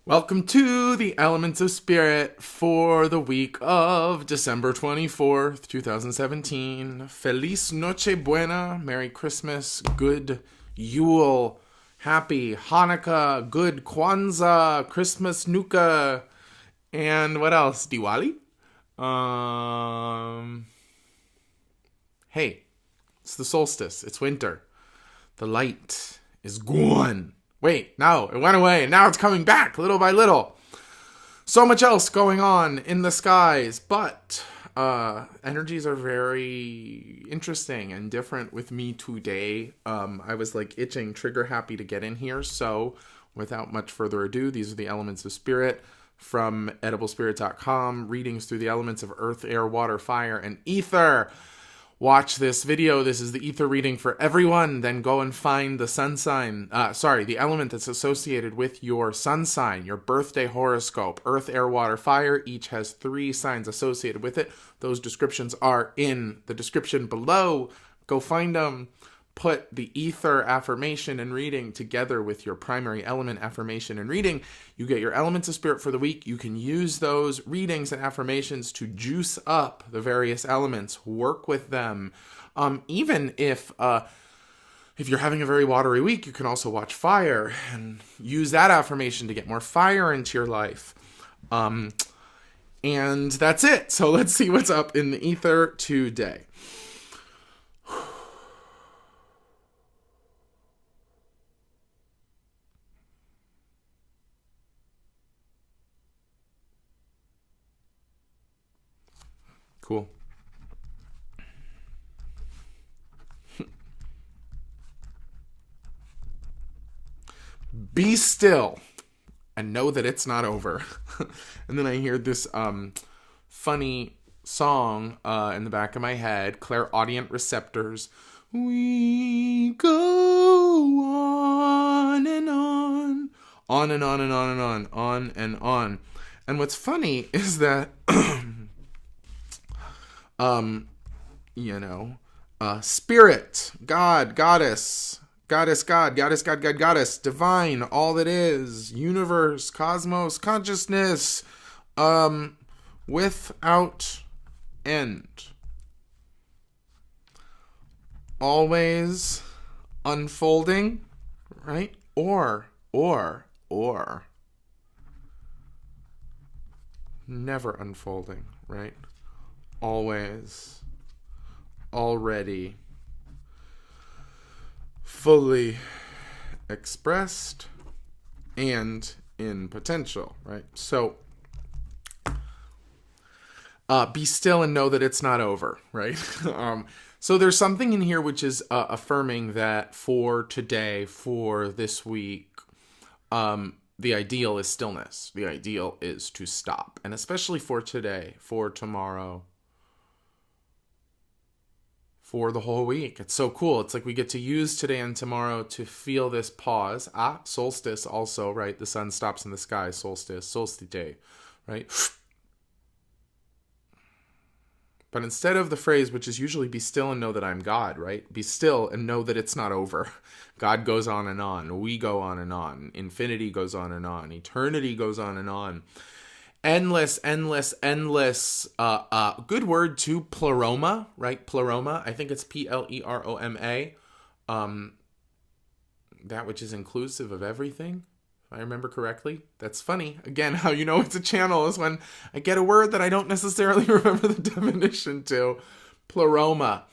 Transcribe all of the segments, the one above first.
Welcome to the Elements of Spirit for the week of December 24th, 2017. Feliz Noche Buena, Merry Christmas, Good Yule, Happy Hanukkah, Good Kwanzaa, Christmas Nuka, and what else? Diwali? Hey, it's the solstice, it's winter. The light is gone. Wait, no, it went away, and now it's coming back, little by little. So much else going on in the skies, but energies are very interesting and different with me today. I was itching, trigger happy to get in here, so without much further ado, these are the Elements of Spirit from ediblespirit.com, readings through the elements of earth, air, water, fire, and ether. Watch this video. This is the ether reading for everyone. Then go and find the sun sign. The element that's associated with your sun sign, your birthday horoscope. Earth, air, water, fire. Each has 3 signs associated with it. Those descriptions are in the description below. Go find them. Put the ether affirmation and reading together with your primary element affirmation and reading. You get your elements of spirit for the week. You can use those readings and affirmations to juice up the various elements. Work with them. Even if you're having a very watery week, you can also watch fire and use that affirmation to get more fire into your life. And that's it. So let's see what's up in the ether today. Cool. Be still and know that it's not over. And then I hear this funny song in the back of my head, clairaudient receptors. We go on and on. On and on and on and on and on. And what's funny is that spirit, God, goddess, goddess, God, goddess, God, God, goddess, divine, all that is, universe, cosmos, consciousness, without end. Always unfolding, right? Or. Never unfolding, right? Always, already, fully expressed, and in potential, right? So, be still and know that it's not over, right? So there's something in here which is affirming that for today, for this week, the ideal is stillness. The ideal is to stop. And especially for today, for tomorrow, for the whole week. It's so cool. It's like we get to use today and tomorrow to feel this pause. Solstice also, right? The sun stops in the sky, solstice day, right? But instead of the phrase, which is usually be still and know that I'm God, right? Be still and know that it's not over. God goes on and on. We go on and on. Infinity goes on and on. Eternity goes on and on. Endless. Good word too, pleroma, right? Pleroma. I think it's Pleroma. That which is inclusive of everything. If I remember correctly. That's funny. Again, how you know it's a channel is when I get a word that I don't necessarily remember the definition to. Pleroma.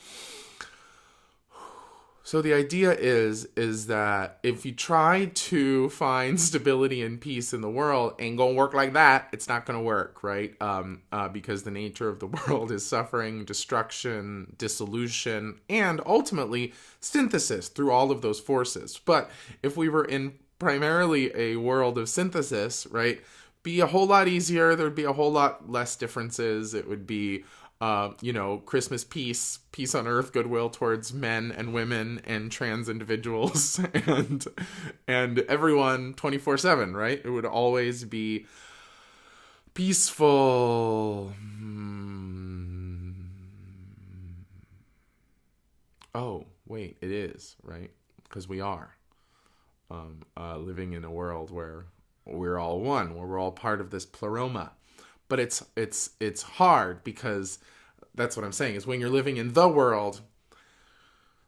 So the idea is that if you try to find stability and peace in the world, ain't gonna work like that. It's not gonna work, right? Because the nature of the world is suffering, destruction, dissolution, and ultimately synthesis through all of those forces. But if we were in primarily a world of synthesis, right, be a whole lot easier. There'd be a whole lot less differences. It would be Christmas peace on earth, goodwill towards men and women and trans individuals and everyone 24/7, right? It would always be peaceful. Oh, wait, it is, right? Because we are living in a world where we're all one, we're all part of this pleroma. But it's hard because that's what I'm saying, is when you're living in the world,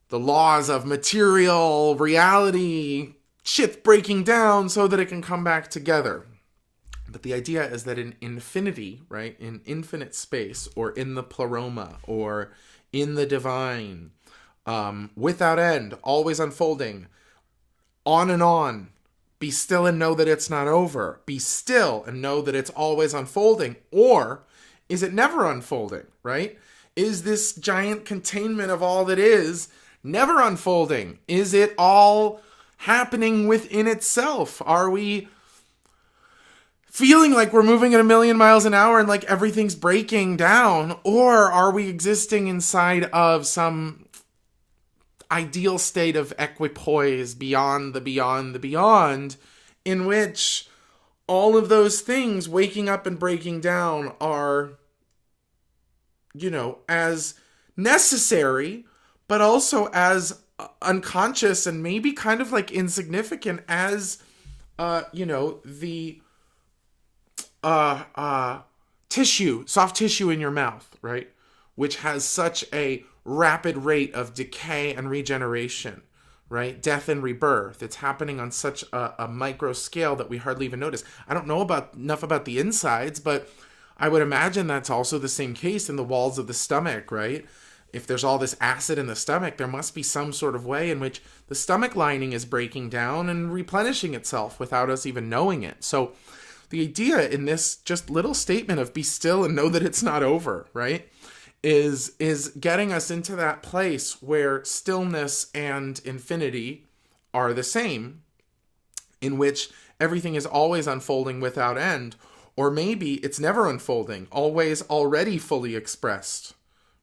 the laws of material reality, shit's breaking down so that it can come back together. But the idea is that in infinity, right, in infinite space, or in the pleroma, or in the divine, without end, always unfolding, on and on, be still and know that it's not over. Be still and know that it's always unfolding. Or is it never unfolding, right? Is this giant containment of all that is never unfolding? Is it all happening within itself? Are we feeling like we're moving at 1,000,000 miles an hour and like everything's breaking down? Or are we existing inside of some ideal state of equipoise beyond the beyond the beyond, in which all of those things waking up and breaking down are, as necessary, but also as unconscious and maybe kind of like insignificant as, the tissue, soft tissue in your mouth, right? Which has such a rapid rate of decay and regeneration, right? Death and rebirth. It's happening on such a micro scale that we hardly even notice. I don't know enough about the insides, but I would imagine that's also the same case in the walls of the stomach, right? If there's all this acid in the stomach, there must be some sort of way in which the stomach lining is breaking down and replenishing itself without us even knowing it. So the idea in this just little statement of be still and know that it's not over, right, is getting us into that place where stillness and infinity are the same, in which everything is always unfolding without end, or maybe it's never unfolding, always already fully expressed,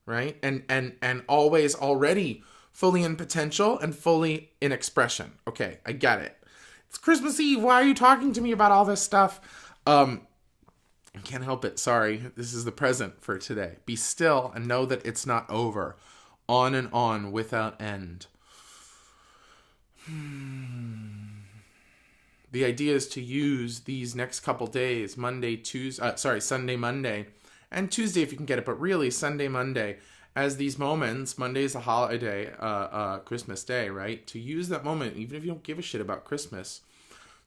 right? And always already fully in potential and fully in expression. Okay, I get it. It's Christmas Eve. Why are you talking to me about all this stuff? I can't help it. Sorry. This is the present for today. Be still and know that it's not over. On and on without end. The idea is to use these next couple days, Sunday, Monday, and Tuesday if you can get it, but really Sunday, Monday, as these moments. Monday is a holiday, Christmas Day, right? To use that moment, even if you don't give a shit about Christmas,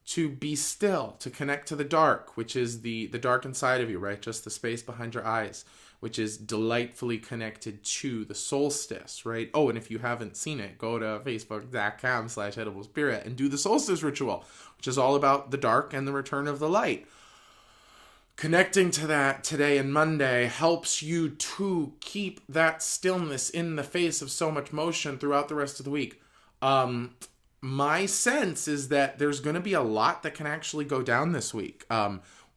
to be still, to connect to the dark, which is the dark inside of you, right? Just the space behind your eyes, which is delightfully connected to the solstice, right? Oh, and if you haven't seen it, go to facebook.com/ediblespirit and do the solstice ritual, which is all about the dark and the return of the light. Connecting to that today and Monday helps you to keep that stillness in the face of so much motion throughout the rest of the week. My sense is that there's going to be a lot that can actually go down this week,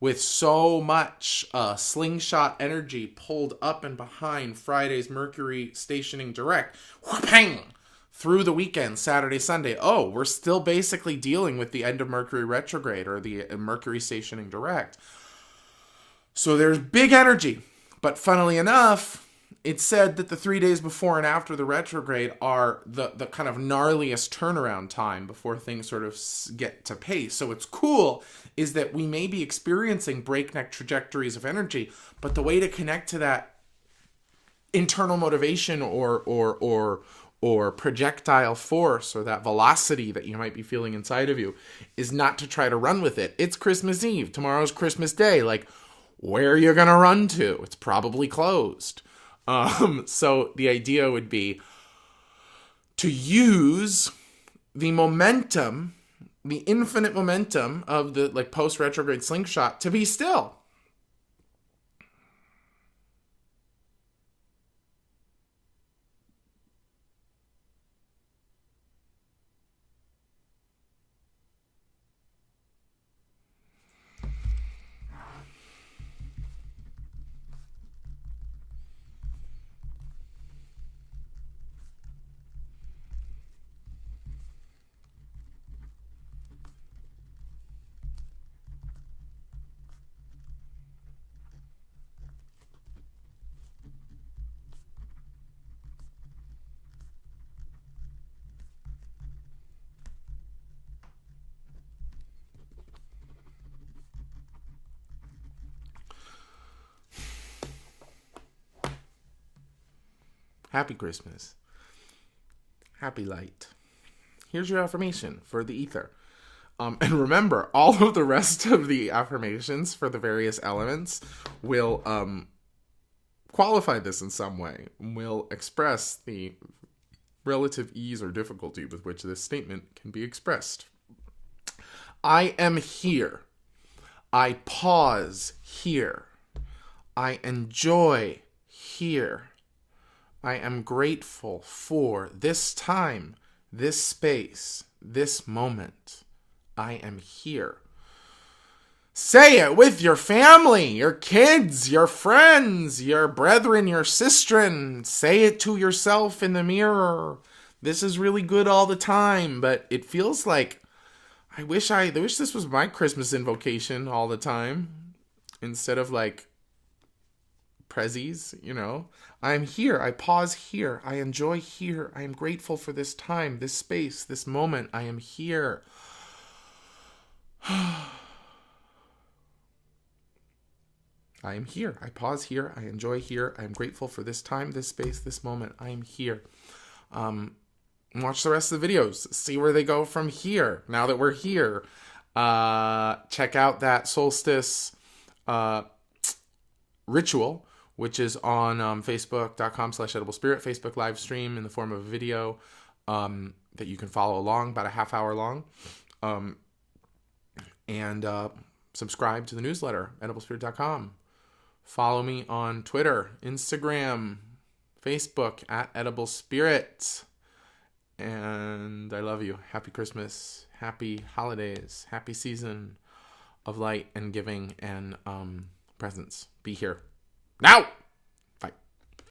with so much slingshot energy pulled up and behind Friday's Mercury stationing direct, whoopang, through the weekend, Saturday, Sunday. Oh, we're still basically dealing with the end of Mercury retrograde, or the Mercury stationing direct. So there's big energy, but funnily enough, it's said that the 3 days before and after the retrograde are the kind of gnarliest turnaround time before things sort of get to pace. So what's cool is that we may be experiencing breakneck trajectories of energy, but the way to connect to that internal motivation or projectile force, or that velocity that you might be feeling inside of you, is not to try to run with it. It's Christmas Eve. Tomorrow's Christmas Day. Like, where are you going to run to? It's probably closed. So the idea would be to use the momentum, the infinite momentum of the post-retrograde slingshot, to be still. Happy Christmas. Happy light. Here's your affirmation for the ether. And remember, all of the rest of the affirmations for the various elements will qualify this in some way, will express the relative ease or difficulty with which this statement can be expressed. I am here. I pause here. I enjoy here. I am grateful for this time, this space, this moment. I am here. Say it with your family, your kids, your friends, your brethren, your sistren. Say it to yourself in the mirror. This is really good all the time, but it feels like I wish this was my Christmas invocation all the time instead of like prezzies, you know. I am here. I pause here. I enjoy here. I am grateful for this time, this space, this moment. I am here. I am here. I pause here. I enjoy here. I am grateful for this time, this space, this moment. I am here. Watch the rest of the videos. See where they go from here. Now that we're here, check out that solstice ritual, which is on facebook.com/ediblespirit, Facebook live stream in the form of a video that you can follow along, about a half hour long. And subscribe to the newsletter, ediblespirit.com. Follow me on Twitter, Instagram, Facebook, @ediblespirit. And I love you. Happy Christmas. Happy holidays. Happy season of light and giving and presents. Be here. Now!